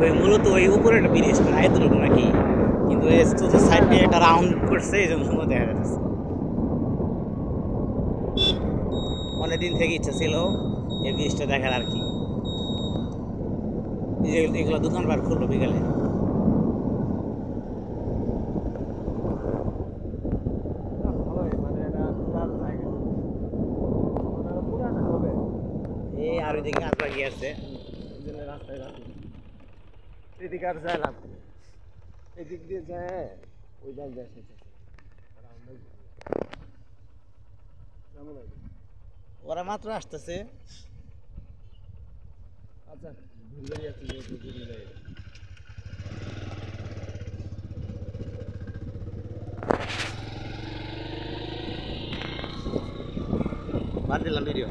ওই মূলত ওই উপরে একটা ব্রিজ এতটুকু নাকি, কিন্তু এই সাইড দিয়ে একটা রাউন্ড করছে, এই জন্য সুন্দর দেখা যাচ্ছে। অনেকদিন থেকে ইচ্ছা ছিল এই ব্রিজটা দেখার আর কি। এগুলো দোকানপাট খুললো বিকালে। এই আর ওইদিকে কাজ বাকি আছে, রাস্তায় এদিকে আর যায় না, এদিক দিয়ে যায় ওই যাক যায়। ওরা মাত্র আসতেছে। আচ্ছা ঘুরে যাচ্ছে যেহেতু ঘুরে যায়। বাদ দিলাম ভিডিও।